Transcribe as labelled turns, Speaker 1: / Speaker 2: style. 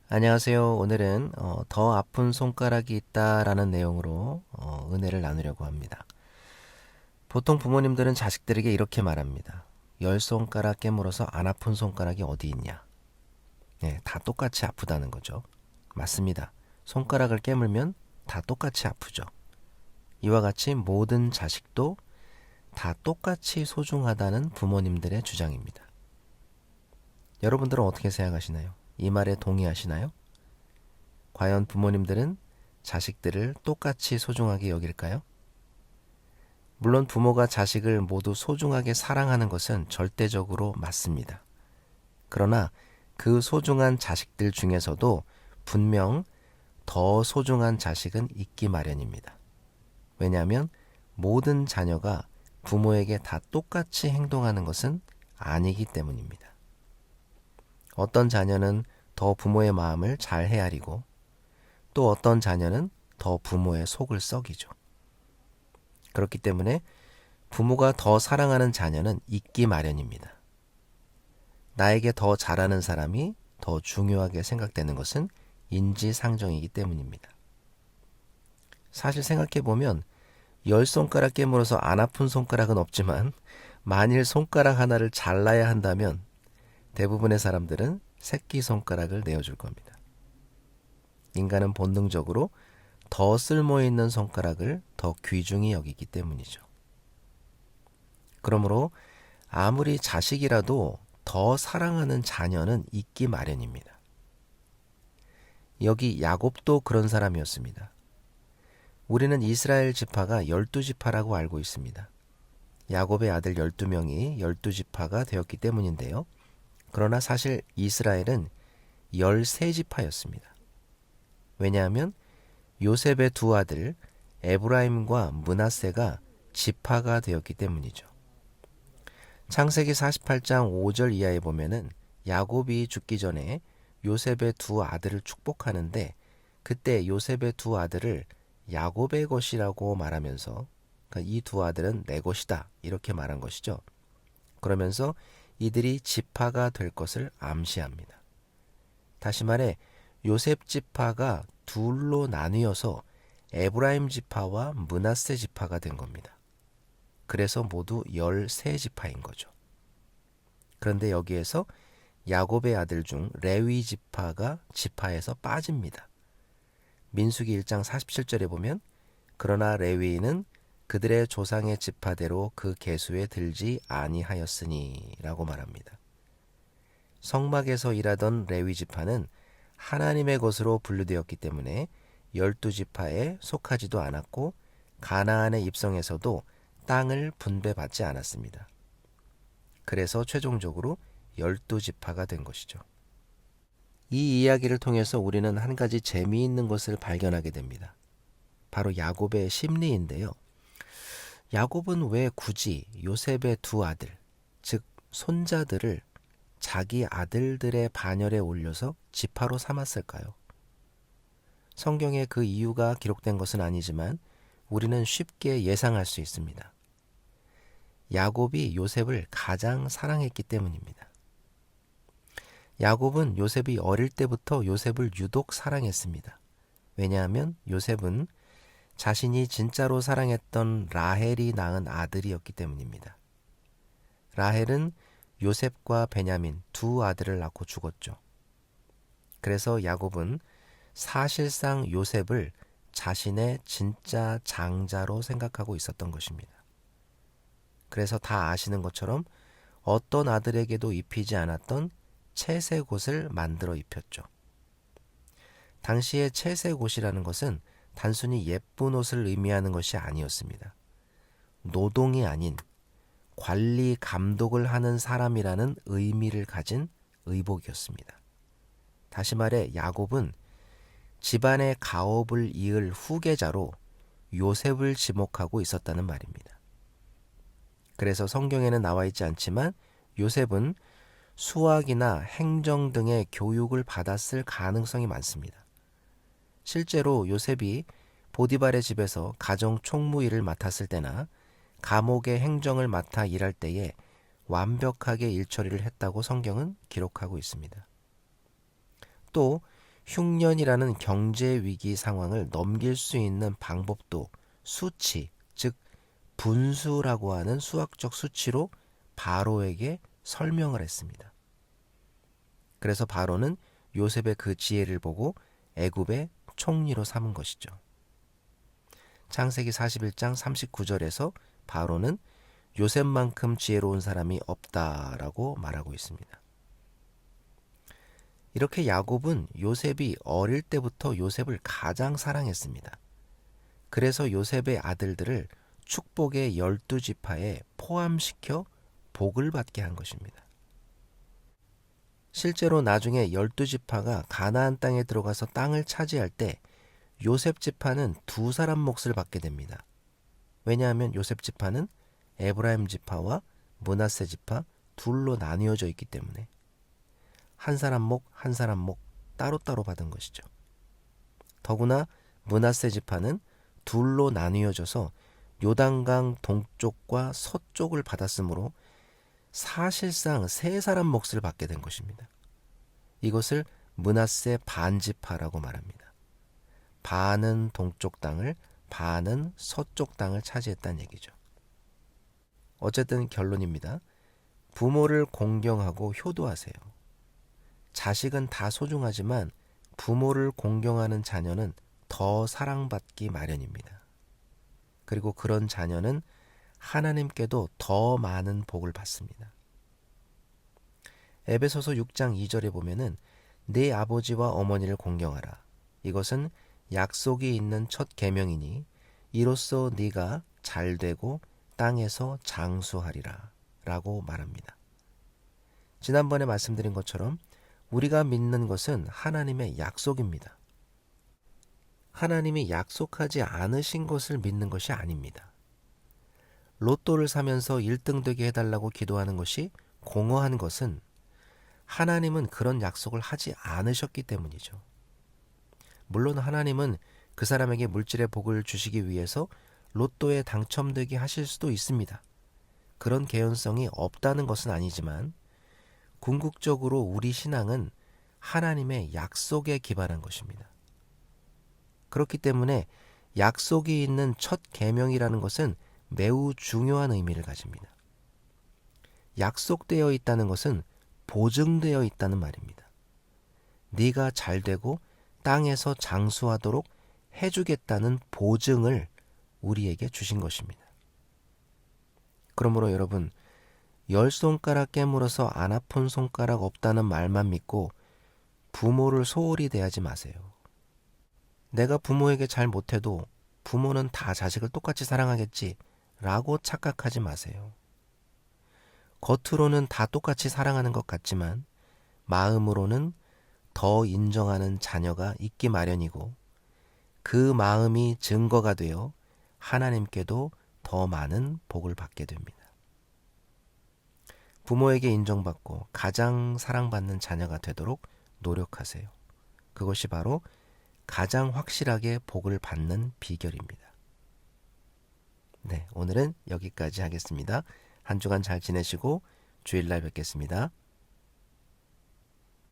Speaker 1: 안녕하세요. 오늘은 더 아픈 손가락이 있다라는 내용으로 은혜를 나누려고 합니다. 보통 부모님들은 자식들에게 이렇게 말합니다. 열 손가락 깨물어서 안 아픈 손가락이 어디 있냐? 네, 다 똑같이 아프다는 거죠. 맞습니다. 손가락을 깨물면 다 똑같이 아프죠. 이와 같이 모든 자식도 다 똑같이 소중하다는 부모님들의 주장입니다. 여러분들은 어떻게 생각하시나요? 이 말에 동의하시나요? 과연 부모님들은 자식들을 똑같이 소중하게 여길까요? 물론 부모가 자식을 모두 소중하게 사랑하는 것은 절대적으로 맞습니다. 그러나 그 소중한 자식들 중에서도 분명 더 소중한 자식은 있기 마련입니다. 왜냐하면 모든 자녀가 부모에게 다 똑같이 행동하는 것은 아니기 때문입니다. 어떤 자녀는 더 부모의 마음을 잘 헤아리고 또 어떤 자녀는 더 부모의 속을 썩이죠. 그렇기 때문에 부모가 더 사랑하는 자녀는 있기 마련입니다. 나에게 더 잘하는 사람이 더 중요하게 생각되는 것은 인지상정이기 때문입니다. 사실 생각해보면 열 손가락 깨물어서 안 아픈 손가락은 없지만 만일 손가락 하나를 잘라야 한다면 대부분의 사람들은 새끼손가락을 내어줄 겁니다. 인간은 본능적으로 더 쓸모있는 손가락을 더 귀중히 여기기 때문이죠. 그러므로 아무리 자식이라도 더 사랑하는 자녀는 있기 마련입니다. 여기 야곱도 그런 사람이었습니다. 우리는 이스라엘 지파가 12지파라고 알고 있습니다. 야곱의 아들 12명이 12지파가 되었기 때문인데요. 그러나 사실 이스라엘은 13지파였습니다. 왜냐하면 요셉의 두 아들 에브라임과 므낫세가 지파가 되었기 때문이죠. 창세기 48장 5절 이하에 보면은 야곱이 죽기 전에 요셉의 두 아들을 축복하는데 그때 요셉의 두 아들을 야곱의 것이라고 말하면서 그러니까 이 두 아들은 내 것이다 이렇게 말한 것이죠. 그러면서 이들이 지파가 될 것을 암시합니다. 다시 말해 요셉 지파가 둘로 나뉘어서 에브라임 지파와 므낫세 지파가 된 겁니다. 그래서 모두 13지파인 거죠. 그런데 여기에서 야곱의 아들 중 레위 지파가 지파에서 빠집니다. 민수기 1장 47절에 보면 그러나 레위인은 그들의 조상의 지파대로 그 계수에 들지 아니하였으니 라고 말합니다. 성막에서 일하던 레위 지파는 하나님의 것으로 분류되었기 때문에 12지파에 속하지도 않았고 가나안에 입성해서도 땅을 분배받지 않았습니다. 그래서 최종적으로 12지파가 된 것이죠. 이 이야기를 통해서 우리는 한 가지 재미있는 것을 발견하게 됩니다. 바로 야곱의 심리인데요. 야곱은 왜 굳이 요셉의 두 아들, 즉 손자들을 자기 아들들의 반열에 올려서 지파로 삼았을까요? 성경에 그 이유가 기록된 것은 아니지만 우리는 쉽게 예상할 수 있습니다. 야곱이 요셉을 가장 사랑했기 때문입니다. 야곱은 요셉이 어릴 때부터 요셉을 유독 사랑했습니다. 왜냐하면 요셉은 자신이 진짜로 사랑했던 라헬이 낳은 아들이었기 때문입니다. 라헬은 요셉과 베냐민 두 아들을 낳고 죽었죠. 그래서 야곱은 사실상 요셉을 자신의 진짜 장자로 생각하고 있었던 것입니다. 그래서 다 아시는 것처럼 어떤 아들에게도 입히지 않았던 채색옷을 만들어 입혔죠. 당시의 채색옷이라는 것은 단순히 예쁜 옷을 의미하는 것이 아니었습니다. 노동이 아닌 관리 감독을 하는 사람이라는 의미를 가진 의복이었습니다. 다시 말해 야곱은 집안의 가업을 이을 후계자로 요셉을 지목하고 있었다는 말입니다. 그래서 성경에는 나와 있지 않지만 요셉은 수학이나 행정 등의 교육을 받았을 가능성이 많습니다. 실제로 요셉이 보디발의 집에서 가정 총무 일을 맡았을 때나 감옥의 행정을 맡아 일할 때에 완벽하게 일처리를 했다고 성경은 기록하고 있습니다. 또 흉년이라는 경제 위기 상황을 넘길 수 있는 방법도 수치, 즉 분수라고 하는 수학적 수치로 바로에게 설명을 했습니다. 그래서 바로는 요셉의 그 지혜를 보고 애굽의 총리로 삼은 것이죠. 창세기 41장 39절에서 바로는 요셉만큼 지혜로운 사람이 없다라고 말하고 있습니다. 이렇게 야곱은 요셉이 어릴 때부터 요셉을 가장 사랑했습니다. 그래서 요셉의 아들들을 축복의 12지파에 포함시켜 복을 받게 한 것입니다. 실제로 나중에 12지파가 가나안 땅에 들어가서 땅을 차지할 때 요셉 지파는 2사람 몫을 받게 됩니다. 왜냐하면 요셉 지파는 에브라임 지파와 므낫세 지파 둘로 나뉘어져 있기 때문에 한 사람 목, 한 사람 목 따로따로 받은 것이죠. 더구나 므낫세 지파는 둘로 나뉘어져서 요단강 동쪽과 서쪽을 받았으므로 사실상 3사람 몫을 받게 된 것입니다. 이것을 므낫세 반지파라고 말합니다. 반은 동쪽 땅을, 반은 서쪽 땅을 차지했다는 얘기죠. 어쨌든 결론입니다. 부모를 공경하고 효도하세요. 자식은 다 소중하지만 부모를 공경하는 자녀는 더 사랑받기 마련입니다. 그리고 그런 자녀는 하나님께도 더 많은 복을 받습니다. 에베소서 6장 2절에 보면은 네 아버지와 어머니를 공경하라. 이것은 약속이 있는 첫 계명이니 이로써 네가 잘되고 땅에서 장수하리라 라고 말합니다. 지난번에 말씀드린 것처럼 우리가 믿는 것은 하나님의 약속입니다. 하나님이 약속하지 않으신 것을 믿는 것이 아닙니다. 로또를 사면서 1등 되게 해달라고 기도하는 것이 공허한 것은 하나님은 그런 약속을 하지 않으셨기 때문이죠. 물론 하나님은 그 사람에게 물질의 복을 주시기 위해서 로또에 당첨되게 하실 수도 있습니다. 그런 개연성이 없다는 것은 아니지만 궁극적으로 우리 신앙은 하나님의 약속에 기반한 것입니다. 그렇기 때문에 약속이 있는 첫 계명이라는 것은 매우 중요한 의미를 가집니다. 약속되어 있다는 것은 보증되어 있다는 말입니다. 네가 잘되고 땅에서 장수하도록 해주겠다는 보증을 우리에게 주신 것입니다. 그러므로 여러분, 10손가락 깨물어서 안 아픈 손가락 없다는 말만 믿고 부모를 소홀히 대하지 마세요. 내가 부모에게 잘 못해도 부모는 다 자식을 똑같이 사랑하겠지 라고 착각하지 마세요. 겉으로는 다 똑같이 사랑하는 것 같지만 마음으로는 더 인정하는 자녀가 있기 마련이고 그 마음이 증거가 되어 하나님께도 더 많은 복을 받게 됩니다. 부모에게 인정받고 가장 사랑받는 자녀가 되도록 노력하세요. 그것이 바로 가장 확실하게 복을 받는 비결입니다. 네, 오늘은 여기까지 하겠습니다. 한 주간 잘 지내시고 주일날 뵙겠습니다.